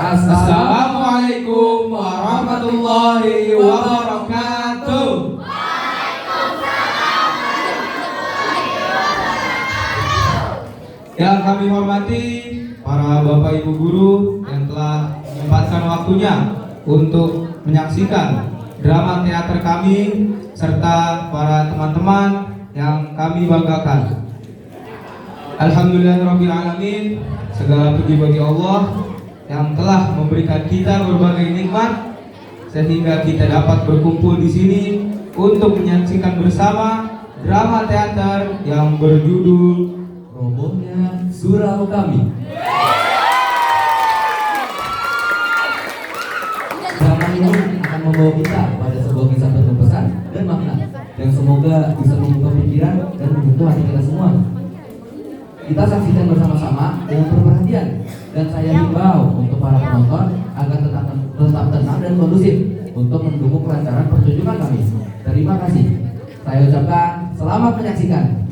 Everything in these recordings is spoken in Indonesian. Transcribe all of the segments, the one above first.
Assalamualaikum warahmatullahi wabarakatuh. Yang kami hormati para Bapak Ibu guru yang telah menyempatkan waktunya untuk menyaksikan drama teater kami serta para teman-teman yang kami banggakan. Alhamdulillahirabbil alamin, segala puji bagi Allah yang telah memberikan kita berbagai nikmat sehingga kita dapat berkumpul di sini untuk menyaksikan bersama drama teater yang berjudul Robohnya Surau Kami. Drama ini akan membawa kita pada sebuah kisah penuh pesan dan makna yang semoga bisa membuka pikiran dan menyentuh hati kita semua. Kita saksikan bersama-sama dengan perhatian, dan saya himbau untuk para penonton agar tetap tenang dan kondusif untuk mendukung kelancaran pertunjukan kami. Terima kasih. Saya ucapkan selamat menyaksikan.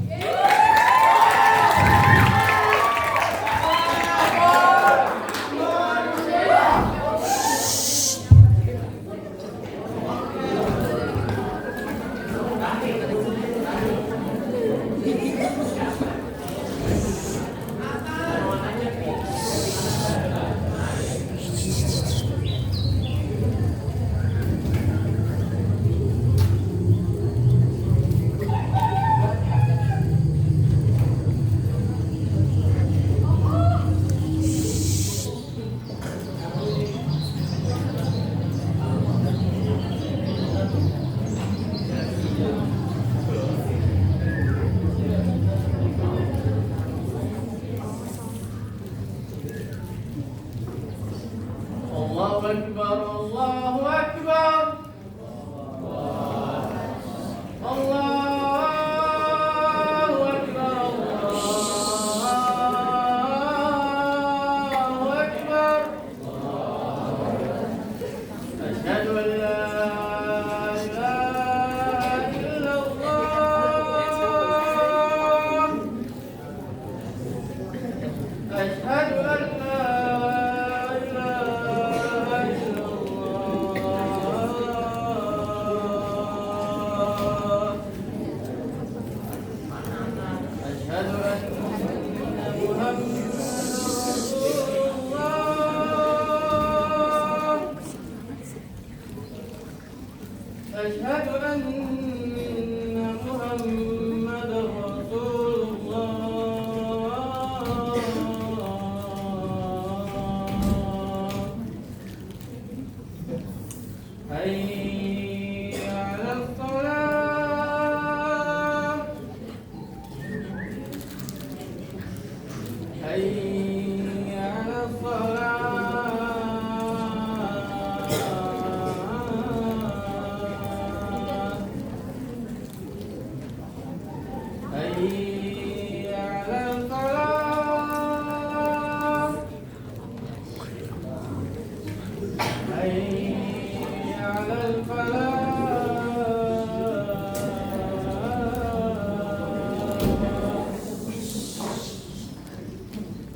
Allahu Akbar, Allahu Akbar, Allahu Akbar, Allahu Akbar. Asyhadu an la ilaha illallah. Asyhadu an la أشهد أن محمدًا رسول الله. حي على الصلاة. حي على الصلاة.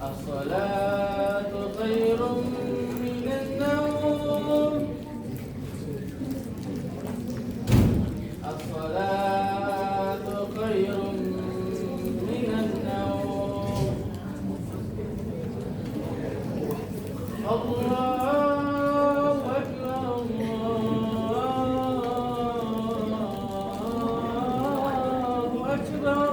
الصلاة خير من النوم. الصلاة خير من النوم. الله أكبر، الله أكبر. الله أكبر،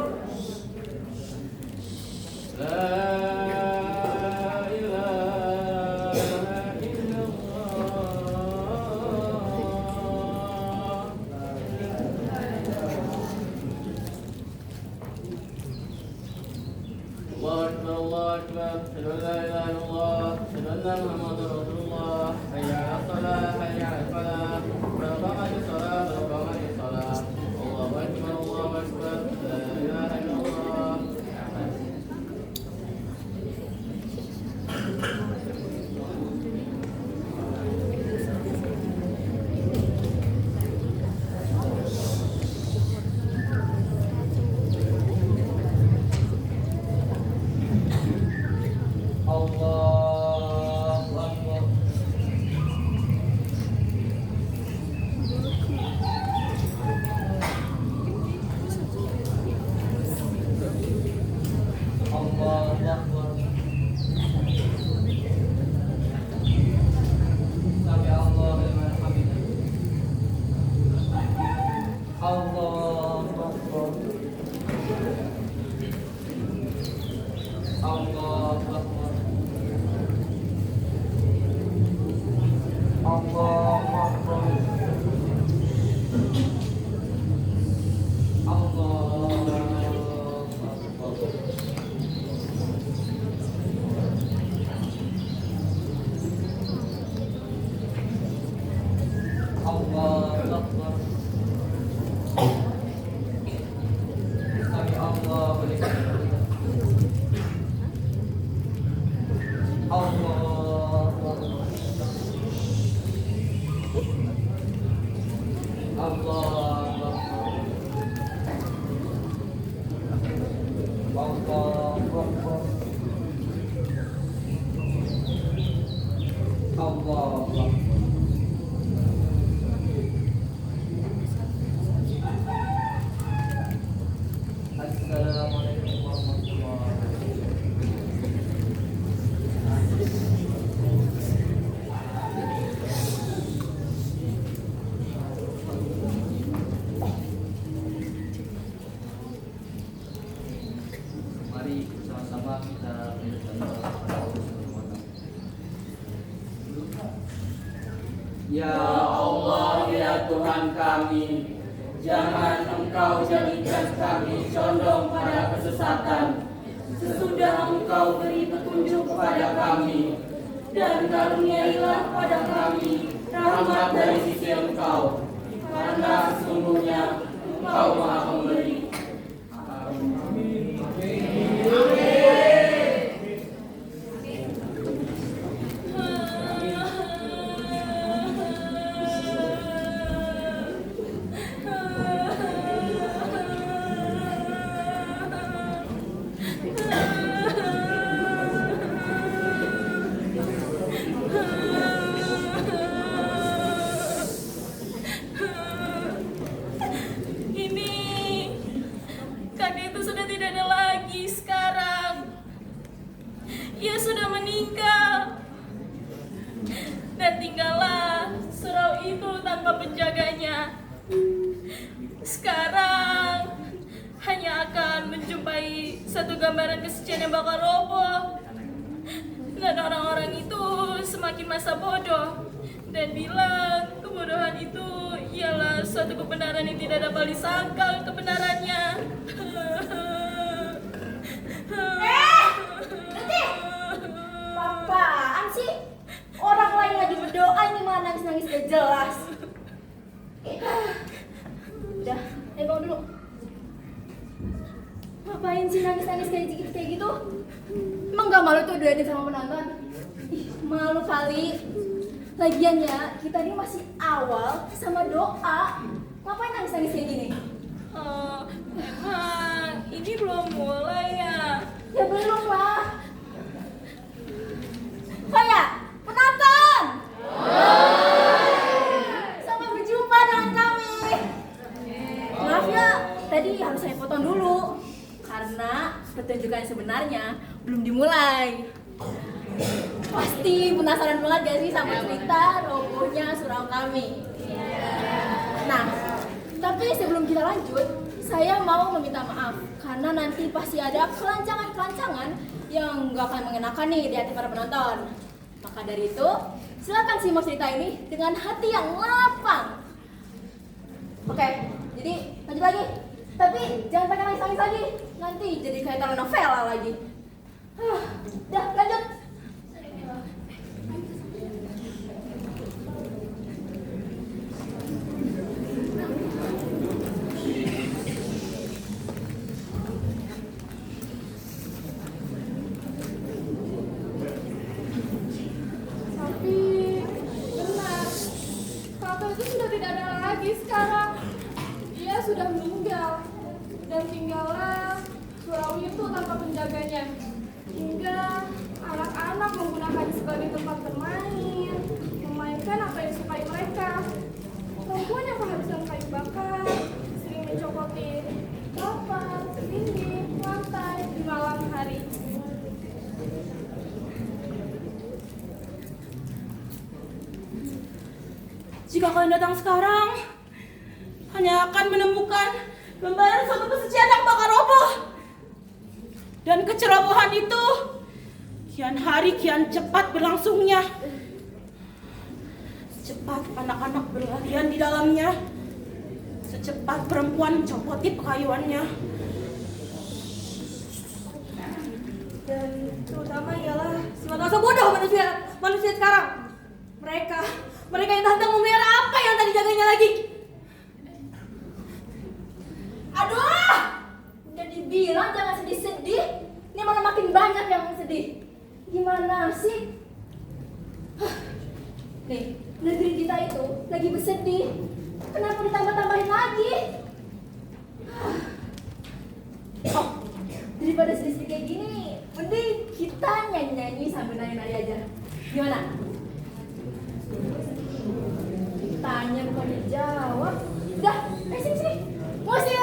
أشهد أن لا إله إلا الله، أشهد أن محمدا رسول الله. حي على الصلاة، حي على الفلاح، قد قامت الصلاة، قد قامت الصلاة. الله أكبر، الله أكبر، لا إله إلا الله. Allahu Akbar. Assalamualaikum warahmatullahi Mari sama-sama kita menyanyikan Ya Allah, ya Tuhan kami, jangan Engkau jadikan kami condong pada kesesatan. Sesudah Engkau beri petunjuk kepada kami, dan karuniailah pada kami rahmat dari sisi Engkau, karena sesungguhnya Engkau Maha Pemberi. Kakek itu sudah tidak ada lagi sekarang. Ia sudah meninggal. Dan tinggallah surau itu tanpa penjaganya. Sekarang hanya akan menjumpai satu gambaran kesucian yang bakal roboh. Dan orang-orang itu semakin masa bodoh dan bilang kebodohan itu ialah suatu kebenaran yang tidak dapat disangkal kebenarannya. Berhenti! Apaan sih? Orang lain lagi berdoa, ini malah nangis-nangis gak jelas. Udah, ayo bangun dulu. Ngapain sih nangis-nangis kayak gitu? Emang gak malu tuh diliatin sama penonton? Ih, malu kali. Lagian ya, kita ini masih awal sama doa. Ngapain nangis-nangis kayak gini? Emang ini belum mulai ya? Ya belum lah. Kayak penonton. Sampai berjumpa dengan kami. Maaf ya, tadi harus saya potong dulu karena pertunjukan sebenarnya belum dimulai. Pasti penasaran banget gak sih sama cerita robohnya surau kami? Nah, tapi sebelum kita lanjut, saya mau meminta maaf karena nanti pasti ada kelancangan-kelancangan yang gak akan mengenakan nih di hati para penonton. Maka dari itu, silakan simak cerita ini dengan hati yang lapang. Oke, jadi lanjut lagi. Tapi jangan pakai nangis-nangis lagi, nanti jadi kayak telenovela lagi. Udah, lanjut. Sekarang dia sudah meninggal dan tinggallah surau itu tanpa penjaganya, hingga anak-anak menggunakannya sebagai tempat bermain, memainkan apa yang disukai mereka. Perempuan yang kehabisan kayu bakar sering mencopoti papan, dinding, lantai di malam hari. Jika kalian datang sekarang, hanya akan menemukan gambaran suatu kesucian yang bakal roboh. Dan kecerobohan itu kian hari kian cepat berlangsungnya. Secepat anak-anak berlarian di dalamnya, secepat perempuan mencopoti pakaiannya. Dan terutama ialah sifat masa bodoh manusia sekarang. Mereka yang tantang memelihara apa yang tadi jaganya lagi. Aduh, udah dibilang jangan sedih-sedih. Ini malah makin banyak yang sedih. Gimana sih? Hah. Nih, negeri kita itu lagi bersedih. Kenapa ditambah-tambahin lagi? Oh, daripada sedih kayak gini, mending kita nyanyi-nyanyi sambil nari-nari aja. Gimana? Tanya bukan dijawab. Udah, sini. Musik!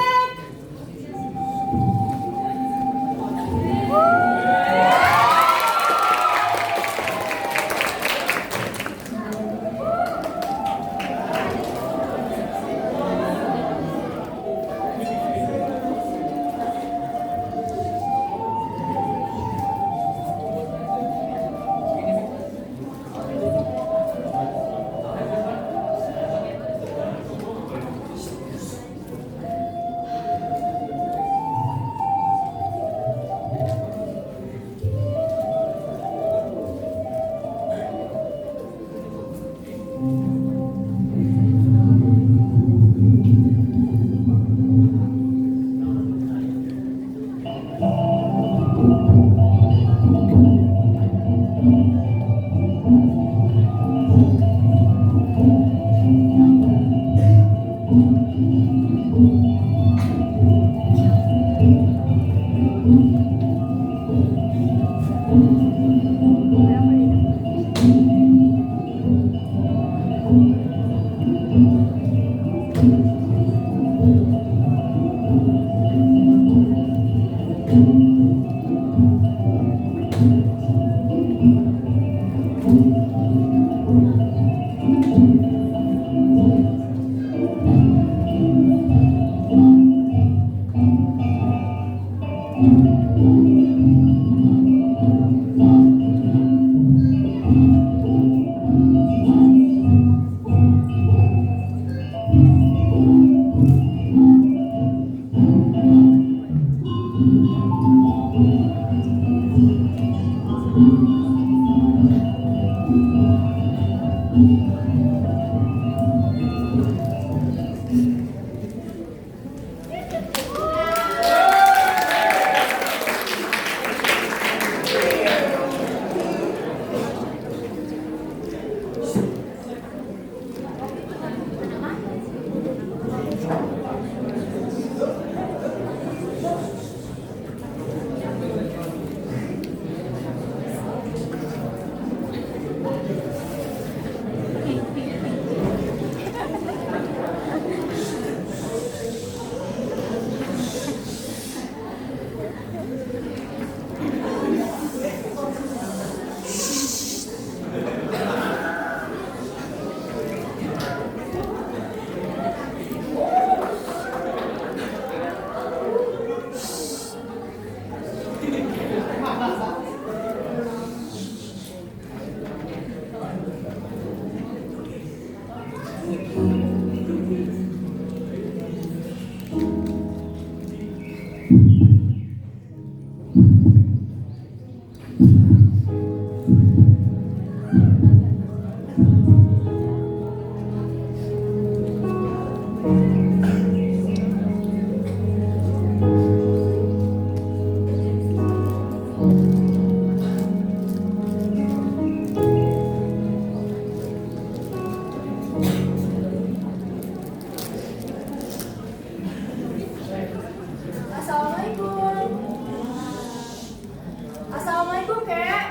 Assalamualaikum, Kek.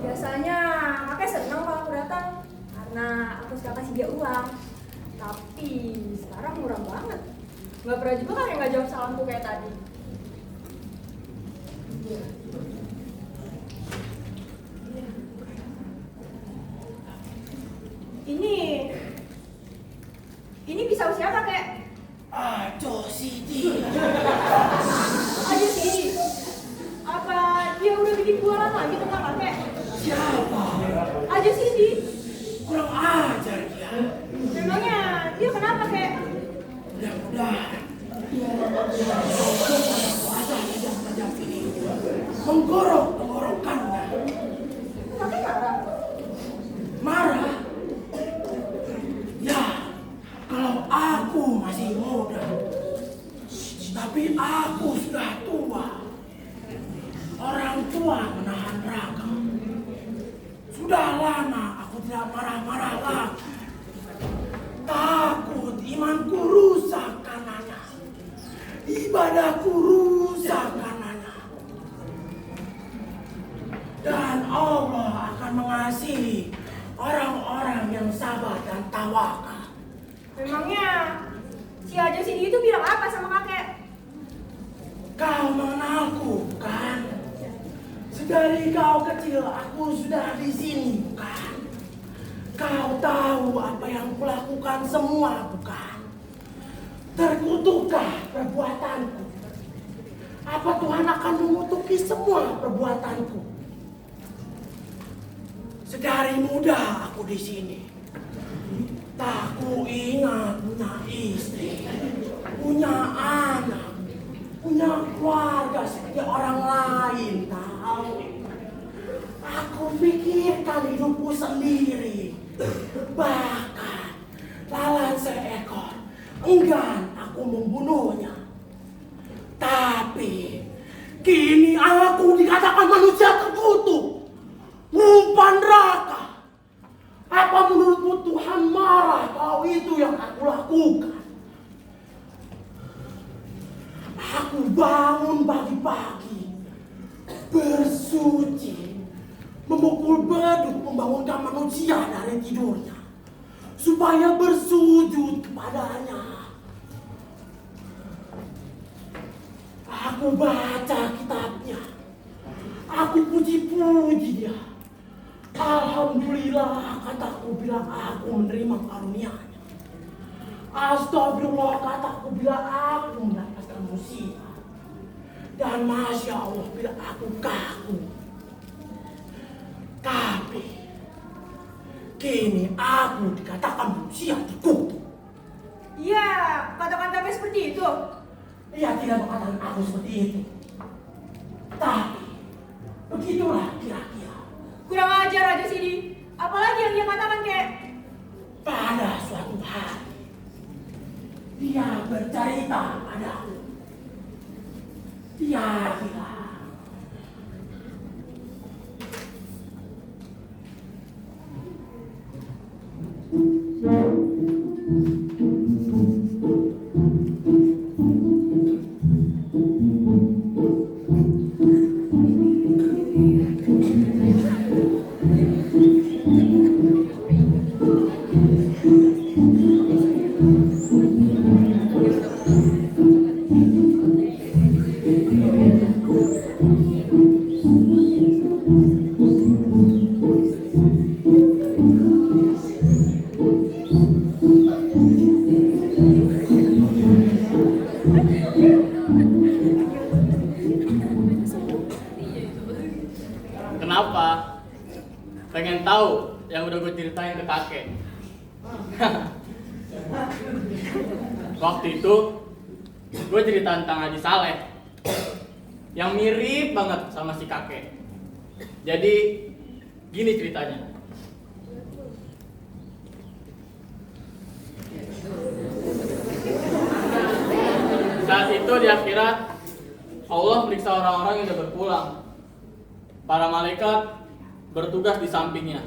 Biasanya kakek senang kalau aku datang karena aku suka kasih dia uang. Tapi sekarang murah banget. Gak pernah juga kakek nggak jawab salamku kayak tadi. Ini pisau siapa, Kek? Aduh, Siti. Aja sih. Apa dia udah bikin bualan lagi tentang kakek? Siapa? Aja sih, Di. Kurang ajar dia. Memangnya dia kenapa, Kek? Mudah-mudahan ada tajam-tajam ini menggorok tenggorokannya. Kakek marah. Marah? Ya, kalau aku masih muda, tapi aku sudah tua. Orang tua menahan padaku rusak karenanya. Dan Allah akan mengasihi orang-orang yang sabar dan tawakal. Memangnya si Haji Sidi itu bilang apa sama kakek? Kau mengenalku, bukan? Sedari kau kecil aku sudah di sini, bukan? Kau tahu apa yang kulakukan semua, bukan? Terkutukkah perbuatanku? Apa Tuhan akan mengutuki semua perbuatanku? Sedari muda aku di sini. Tak ku ingat punya istri, punya anak, punya keluarga seperti orang lain, tahu? Aku pikirkan hidupku sendiri. Bahkan lalat seekor enggan aku membunuhnya. Tapi kini aku dikatakan manusia terkutuk, umpan neraka. Apa menurutmu Tuhan marah kalau itu yang aku lakukan? Aku bangun pagi-pagi, bersuci, memukul beduk membangunkan manusia dari tidurnya, supaya bersujud kepadanya. Aku baca kitabnya, aku puji-puji dia. Alhamdulillah, kataku bila aku menerima karunia-Nya. Astagfirullah, kataku bila aku mendapatkan musibah. Dan Masya Allah bila aku kaku. Tapi kini aku dikatakan manusia terkutuk. Iya, katakan kakek seperti itu. Ia tidak mengatakan aku seperti itu. Tapi begitulah kira-kira. Kurang ajar aja Sidi. Apalagi yang dia katakan, kek? Pada suatu hari, dia bercerita padaku. Dia bilang, Kenapa? Pengen tahu yang udah gue ceritain ke kakek. Waktu itu gue cerita tentang Haji Saleh yang mirip banget sama si kakek. Jadi gini ceritanya. Saat itu di akhirat Allah periksa orang-orang yang sudah berpulang. Para malaikat bertugas di sampingnya.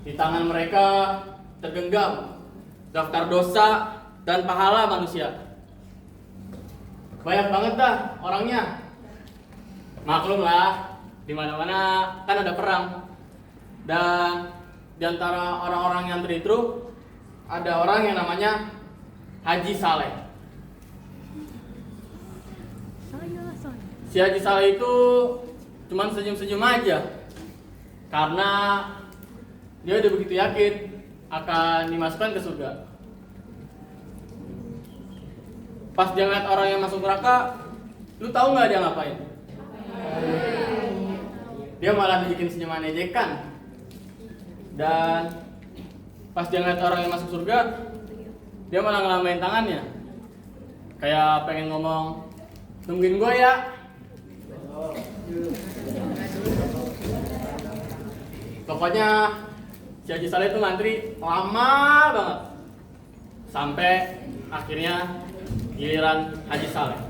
Di tangan mereka tergenggam daftar dosa dan pahala manusia. Banyak banget dah orangnya. Maklum lah, di mana-mana kan ada perang. Dan di antara orang-orang yang terhitung ada orang yang namanya Haji Saleh. Si Haji Saleh itu cuman senyum-senyum aja karena dia udah begitu yakin akan dimasukkan ke surga. Pas dia ngeliat orang yang masuk neraka, lu tahu nggak dia ngapain? Dia malah bikin senyuman ejekan. Dan pas dia ngeliat orang yang masuk surga, dia malah ngelamain tangannya, kayak pengen ngomong, tungguin gue ya. Pokoknya si Haji Saleh itu ngantri lama banget sampai akhirnya giliran Haji Saleh.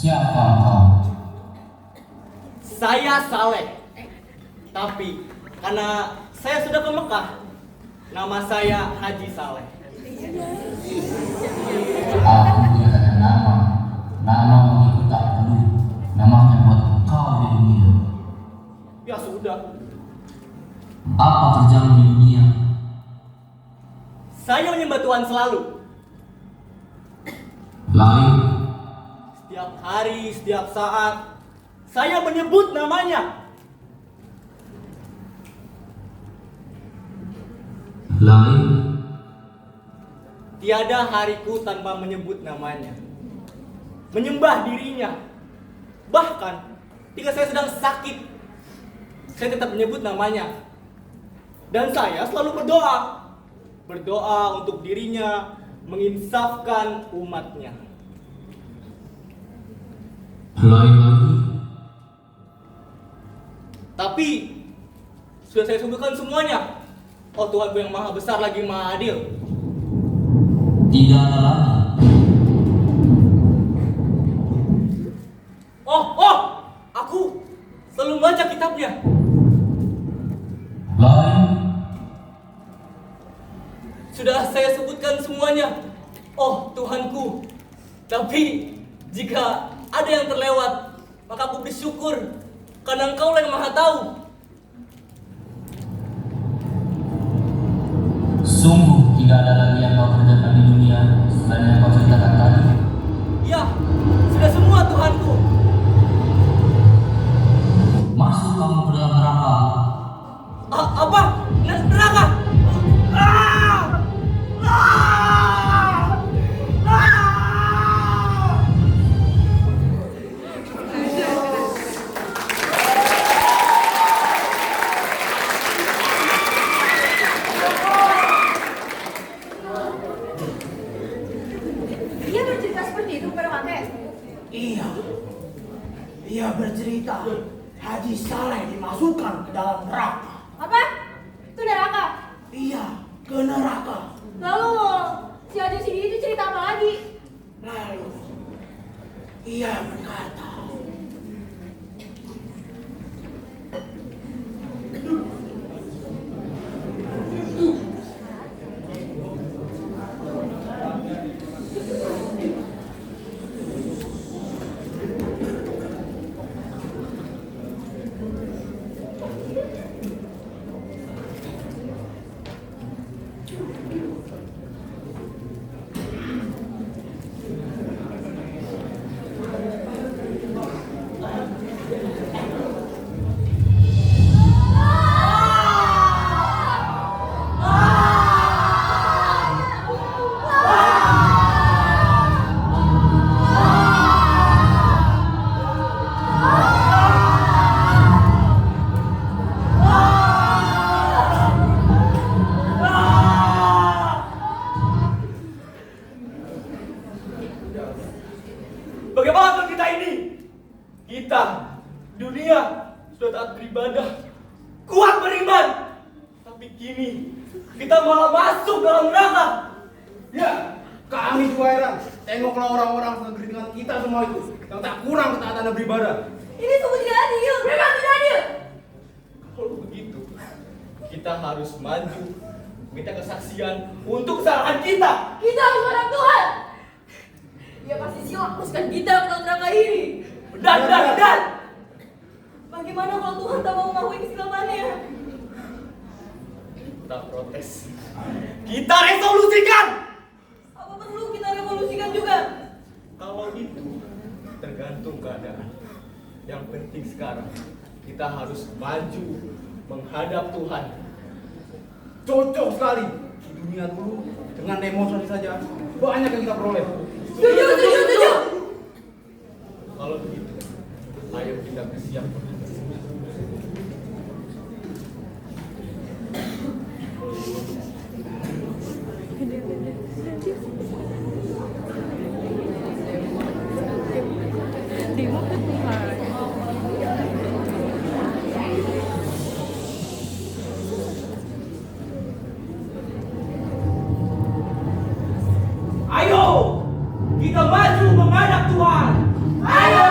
Siapa kau? Saya Saleh. Tapi karena saya sudah ke Mekah, nama saya Haji Saleh. Aku tidak ada nama. Namamu itu tak perlu. Namanya buat kau di dunia. Ya sudah, Apa kerjamu di dunia? saya menyembah Tuhan selalu. Lain. Setiap hari, setiap saat, saya menyebut namanya. Lain. Tiada hariku tanpa menyebut namanya. Menyembah dirinya. Bahkan, ketika saya sedang sakit, saya tetap menyebut namanya. Dan saya selalu berdoa. Berdoa untuk dirinya, menginsafkan umatnya. Lain lagi. Tapi, sudah saya sebutkan semuanya. Oh Tuhanku yang maha besar lagi maha adil. Tidak ada lagi. Aku selalu baca kitabnya. Lain. Sudah saya sebutkan semuanya. Oh Tuhanku. Tapi jika ada yang terlewat, maka aku bersyukur karena Engkau yang maha tahu. Sungguh tidak ada lagi yang kau kerjakan di dunia selain yang kau ceritakan tadi. Ya, sudah semua Tuhanku. Masuk kamu ke dalam neraka. Apa? Neraka? Dia bercerita seperti itu kepada kakek. Iya. Ia bercerita Haji Saleh dimasukkan ke dalam neraka. Apa? Itu neraka. Iya, ke neraka. Lalu si Haji sini itu cerita apa lagi? Lalu ia berkata, Bagaimana kita ini? Kita, dunia, sudah taat beribadah, kuat beriman. Tapi kini, kita malah masuk dalam neraka. Ya, kami juga heran. Tengoklah orang-orang senegeri dengan kita semua itu yang tak kurang ketaatan dan beribadah. Ini sungguh tidak adil. Memang tidak adil. Kalau begitu, kita harus maju, minta kesaksian untuk kesalahan kita. Kita harus menghadap Tuhan. Dia pasti siap masukkan kita ke dalam neraka ini. Dan. Bagaimana kalau Tuhan tak mau mengakui kesilapannya? Kita protes. Kita resolusikan. Apa perlu kita revolusikan juga? Kalau itu tergantung keadaan. Yang penting sekarang kita harus maju menghadap Tuhan. Cocok sekali. Di dunia dulu dengan demonstrasi saja banyak yang kita peroleh. Setuju. Kalau begitu, ayo kita bersiap. Ayo, kita maju menghadap Tuhan. Ayo.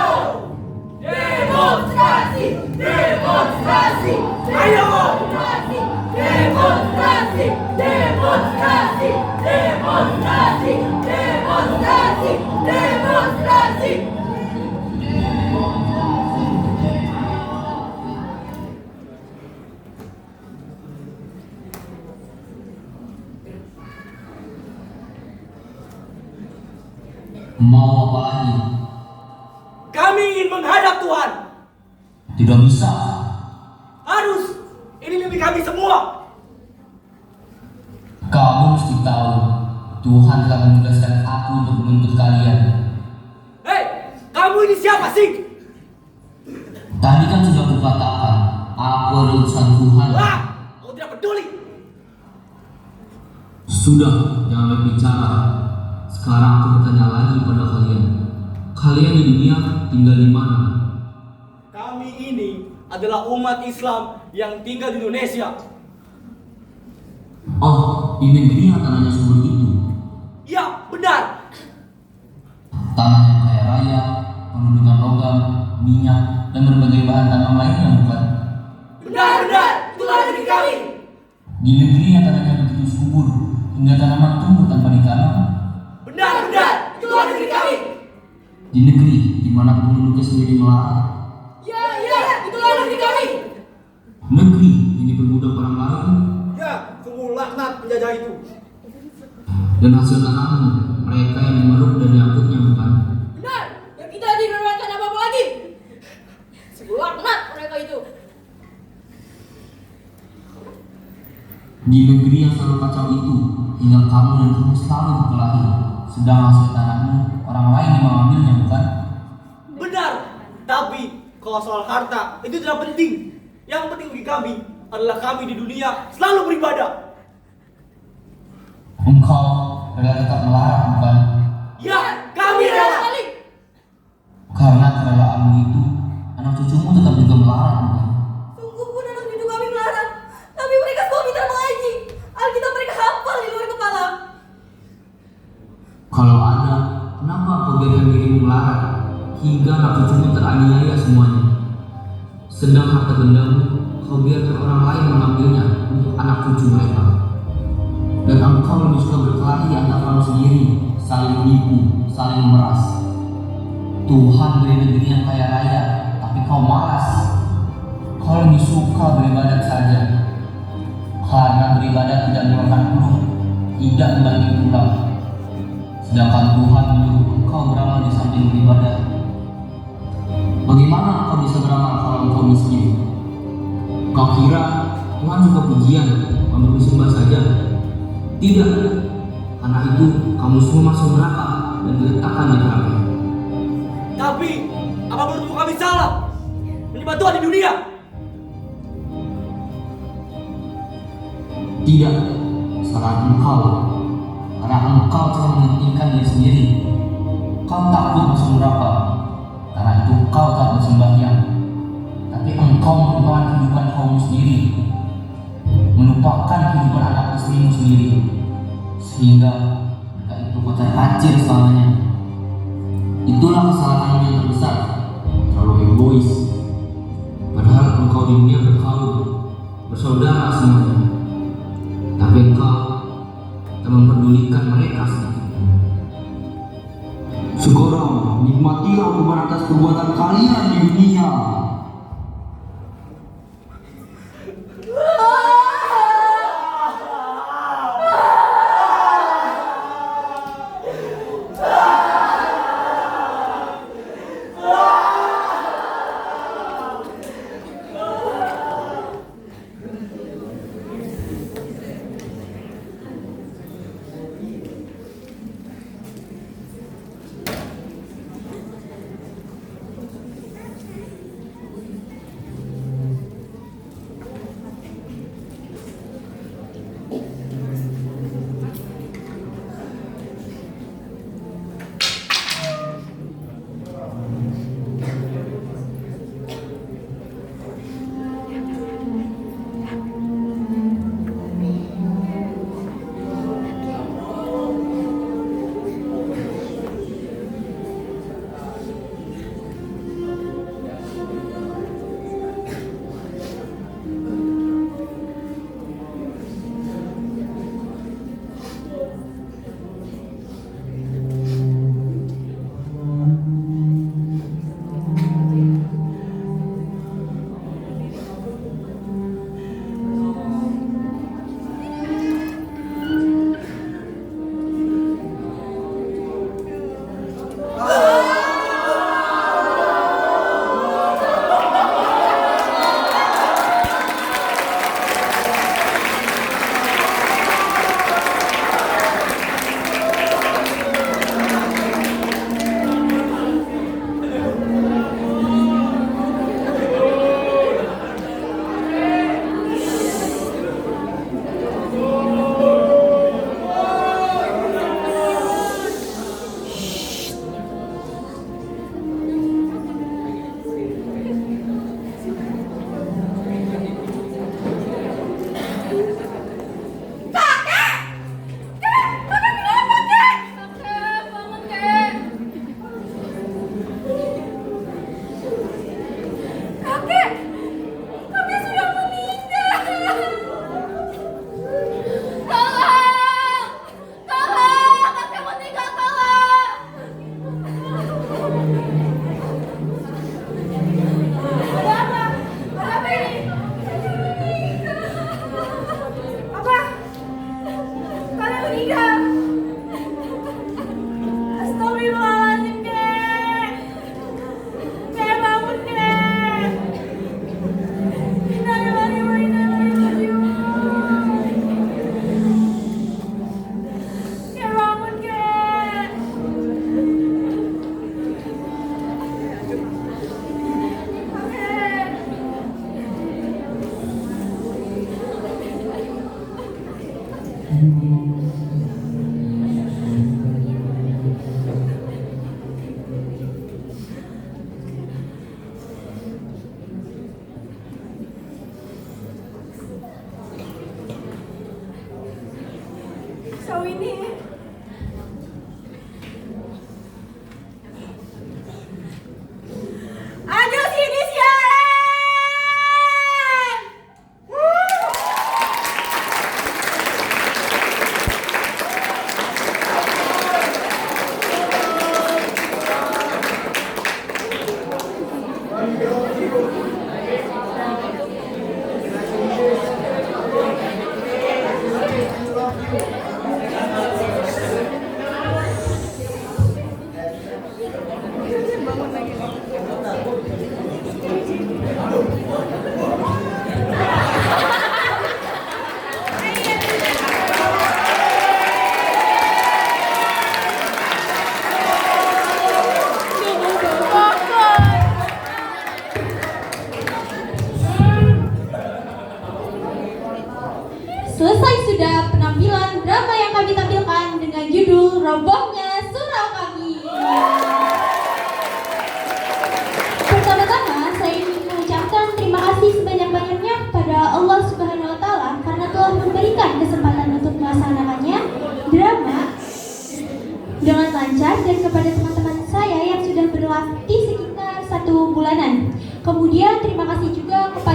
menghadap Tuhan. Tidak bisa. Harus. Ini mimpi kami semua. Kamu mesti tahu, Tuhan telah menugaskan aku untuk menuntut kalian. Hei, kamu ini siapa sih? Tadi kan sudah kukatakan, aku adalah utusan Tuhan. Wah, kau tidak peduli. Sudah, jangan berbicara. Sekarang aku bertanya lagi pada kalian. Kalian di dunia tinggal di mana? Kami ini adalah umat Islam yang tinggal di Indonesia. Oh, di negeri yang tanahnya subur itu. Ya, benar. Tanah yang kaya raya, penuh dengan logam, minyak, dan berbagai bahan tambang lainnya, bukan? Benar, benar. Itulah negeri kami. Di negeri yang tanahnya begitu subur, hingga tanaman tumbuh tanpa ditanam. Benar, benar. Itulah negeri kami. Di negeri di mana penduduknya sendiri melarat. Ya, itulah negeri kami. Negeri yang diperbudak orang lain. Ya, sungguh laknat penjajah itu. Dan hasil tanahmu, mereka yang mengeruk dan diangkutnya, bukan? Benar, dan tidak diremehkan apa-apa lagi. Laknat mereka itu. Di negeri yang selalu kacau itu, hingga kamu dan kamu selalu berkelahi. Sedang hasil tanahmu, orang lain yang mengambilnya, bukan? Benar. Tapi kalau soal harta itu tidak penting. Yang penting bagi kami adalah kami di dunia selalu beribadah. Engkau rela tetap melarat, bukan? Ya, kami rela. Karena kerelaanmu itu, anak cucumu tetap juga melarat, bukan? Sungguh pun anak cucu kami melarat, tapi mereka semua pintar mengaji. Alkitab mereka hafal di luar kepala. Kalau ada, kenapa kau biarkan dirimu melarat hingga anak cucumu teraniaya semuanya? Sedang harta bendamu, kau biarkan orang lain mengambilnya untuk anak cucu mereka. Dan engkau lebih suka berkelahi antara kamu sendiri, saling menipu, saling memeras. Tuhan beri negeri yang kaya raya, tapi kau malas. Kau lebih suka beribadat saja, karena beribadat tidak mengeluarkan peluh, tidak membanding tulang. Sedangkan Tuhan menyuruh engkau beramal di samping beribadat. Bagaimana engkau bisa beramal kalau engkau miskin? Kau kira Tuhan suka pujian, memberi sembah saja? Tidak, karena itu kamu semua masuk neraka dan diletakkan di neraka. Tapi, apa menurutmu kami salah menyembah Tuhan di dunia? Tidak, salah engkau. Karena engkau telah mementingkan diri sendiri. Kau takut masuk neraka, karena itu kau tak bersembahyang. Tapi engkau melupakan kehidupan kaummu sendiri, melupakan kehidupan anak istrimu sendiri, sehingga mereka itu kocar kacir selamanya. Itulah kesalahanmu yang terbesar, terlalu egois. Padahal engkau di dunia berkaum, bersaudara semuanya, tapi engkau tak memperdulikan mereka sedikit. Sekarang nikmatilah hukuman atas perbuatan kalian di dunia. dan kepada teman-teman saya yang sudah berlatih sekitar 1 bulanan. Kemudian terima kasih juga kepada